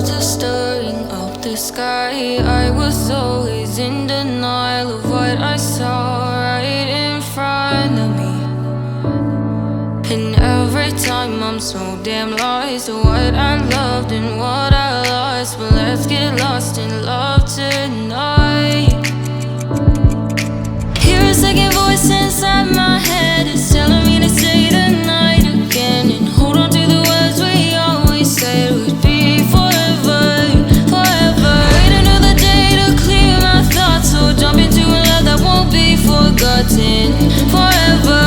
clouds are stirring up the sky. I was always in denial of what I saw right in front of me. And every time I'm so damn lost to what I loved and what I lost. But let's get lost in love tonight. Hear a second voice inside my head. It's telling me to stay the night again and hold on to the words we always said would be forever, forever. Wait another day to clear my thoughts, so jump into a love that won't be forgotten. Forever,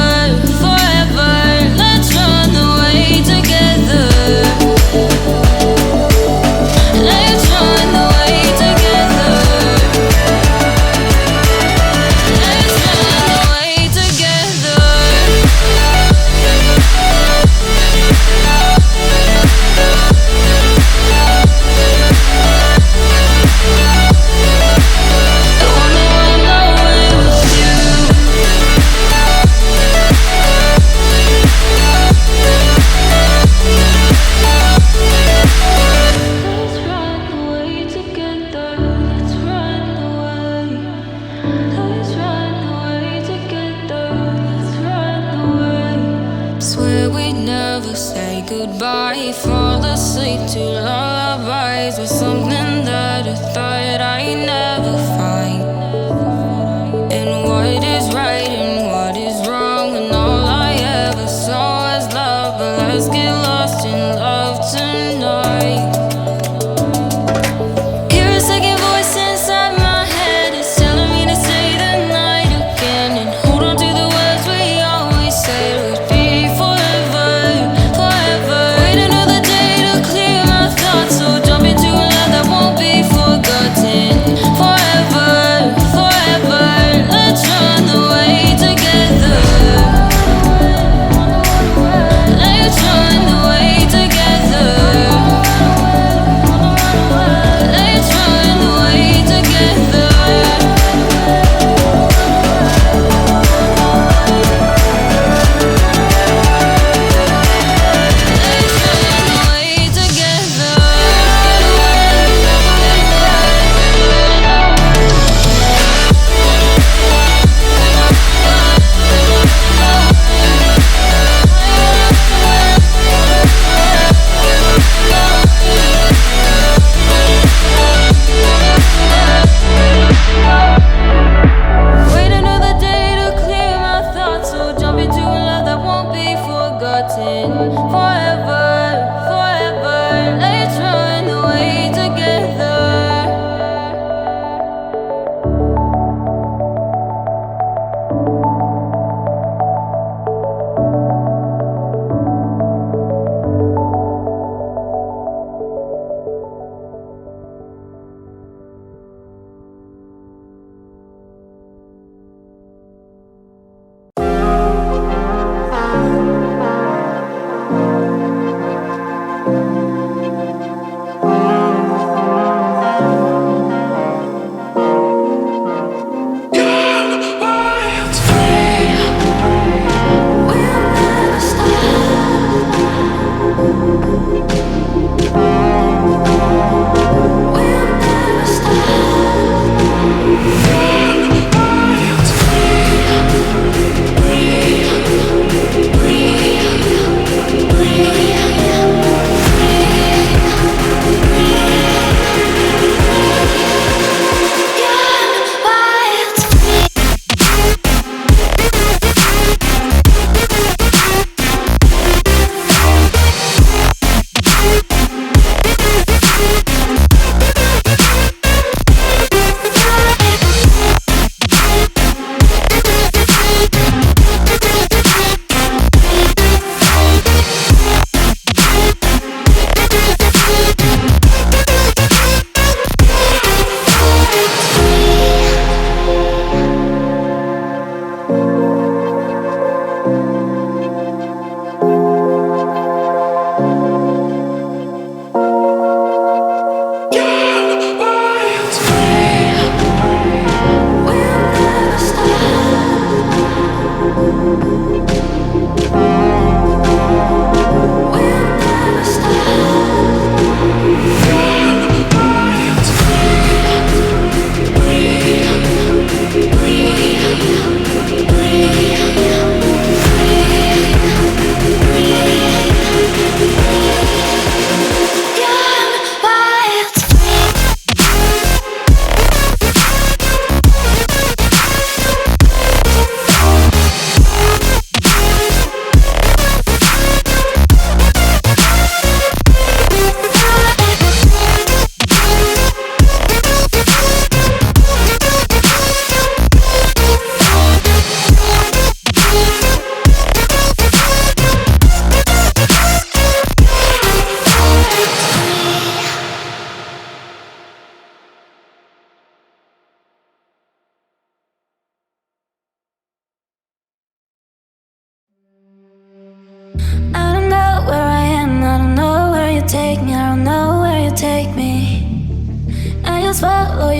forever. Let's run away together. Let's run away together. Let's run away together. I wanna run away with you. Let's run away together. Let's run away. Let's run away together. Let's run away. Swear we'd never say goodbye. Fall asleep to lullabies with something that I thought I'd never find. And what is right and what is wrong, and all I ever saw was love. But let's get lost in love tonight. Hear a second voice inside my head. It's telling me to stay the night again and hold on to the words we always said would be forever, forever. Wait another day to clear my thoughts, so jump into a love that won't be forgotten. Forever,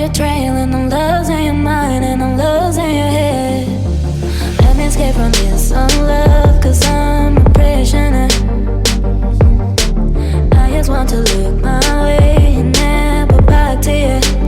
you're trailing, I'm losing your mind and I'm losing your head. Let me escape from this love, cause I'm a prisoner. I just want to look my way and never back to you.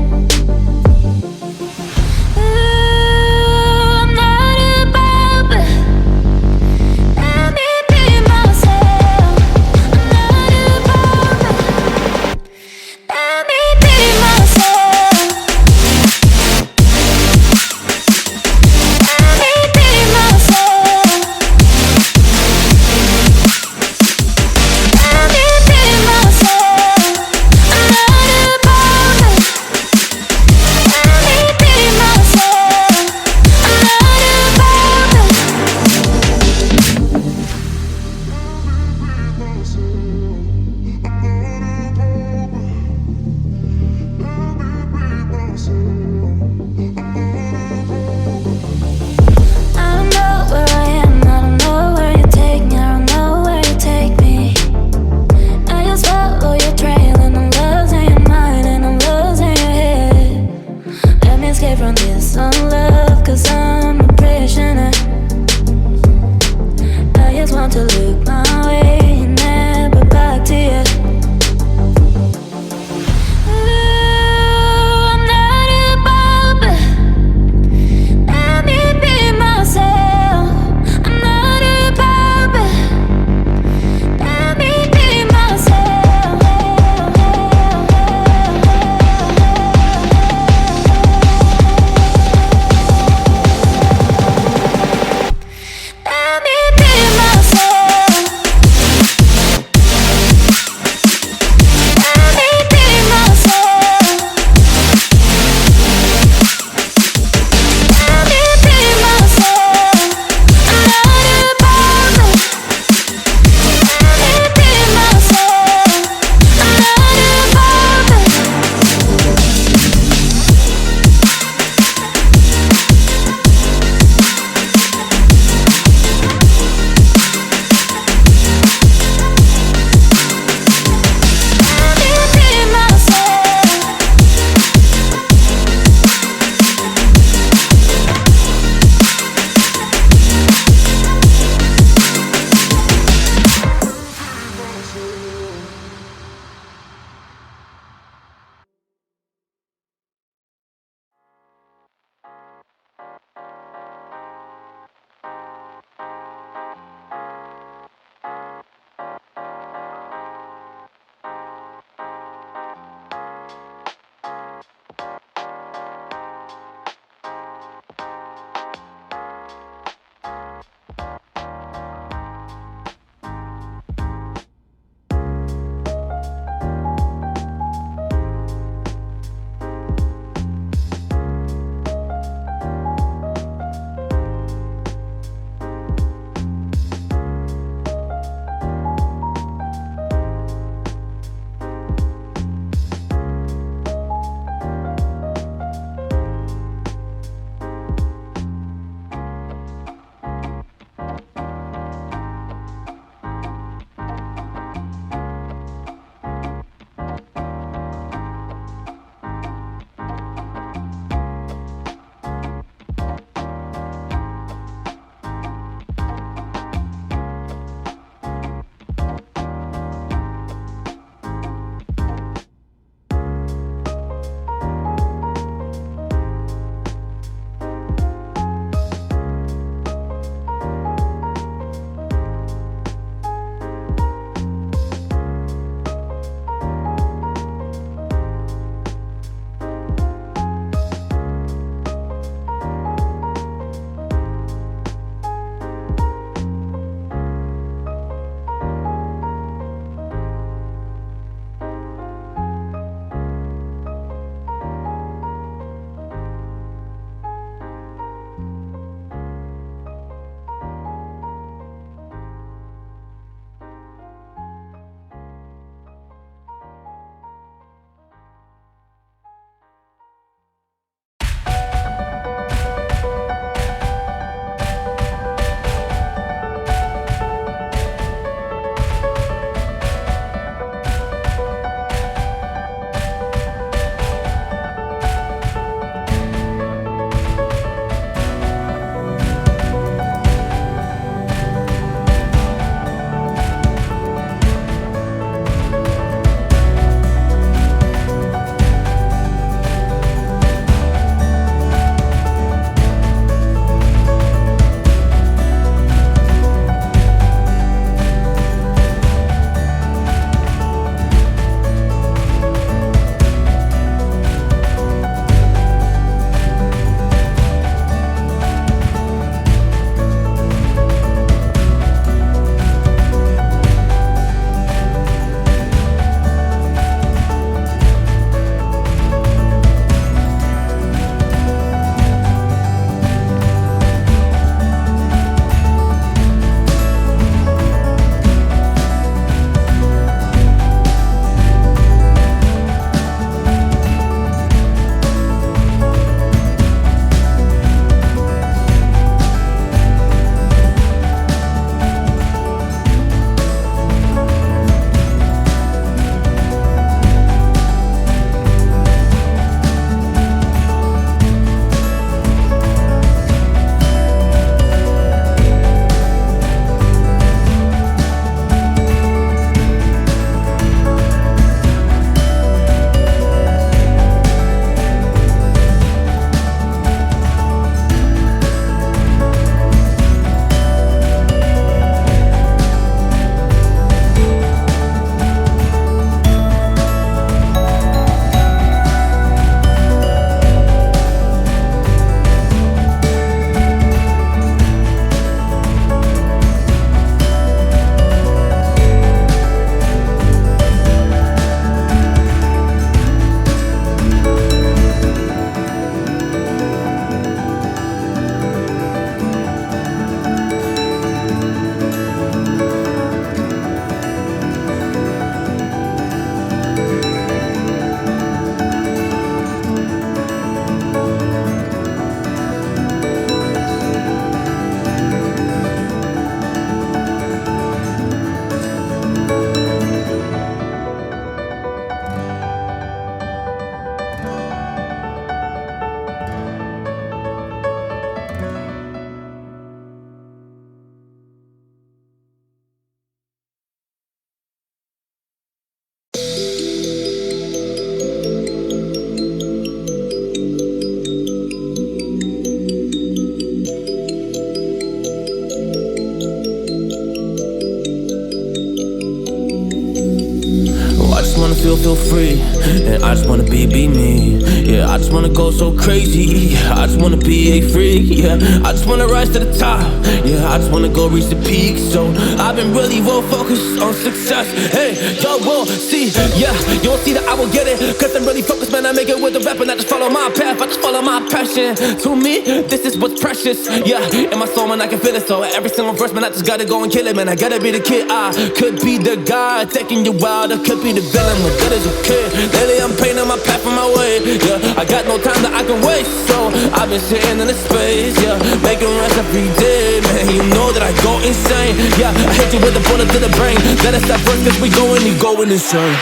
feel free. And I just wanna be me. Yeah, I just wanna go so crazy. I just wanna be a freak. Yeah, I just wanna rise to the top. Yeah, I just wanna go reach the peak. So I've been really well focused on success. Hey, y'all will see. Yeah, you will see that I will get it. Cause I'm really focused, man. I make it with the rap and I just follow my path. I just follow my passion. To me, this is what's precious. Yeah, in my soul, man, I can feel it. So every single verse, man, I just gotta go and kill it, man. I gotta be the kid. I could be the guy taking you wild. I could be the villain, but that is okay. Lately, I'm painting my path on my way. Yeah, I got no time that I can waste. So I've been sitting in the space. Yeah, making rest every day, man. You know that I go insane. Yeah, I hit you with a bullet to the brain. Let us stop first, cause we going insane.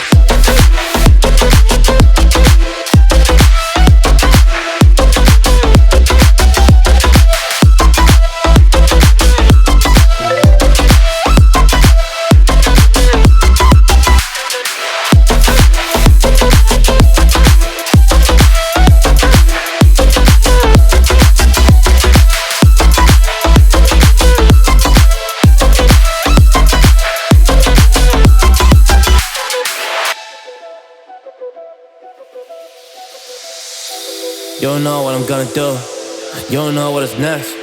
You don't know what I'm gonna do. You don't know what is next.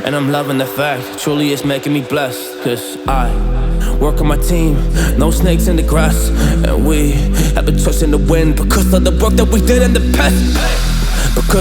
And I'm loving the fact, truly it's making me blessed. Cause I work on my team, no snakes in the grass. And we have been trust in the wind because of the work that we did in the past. Because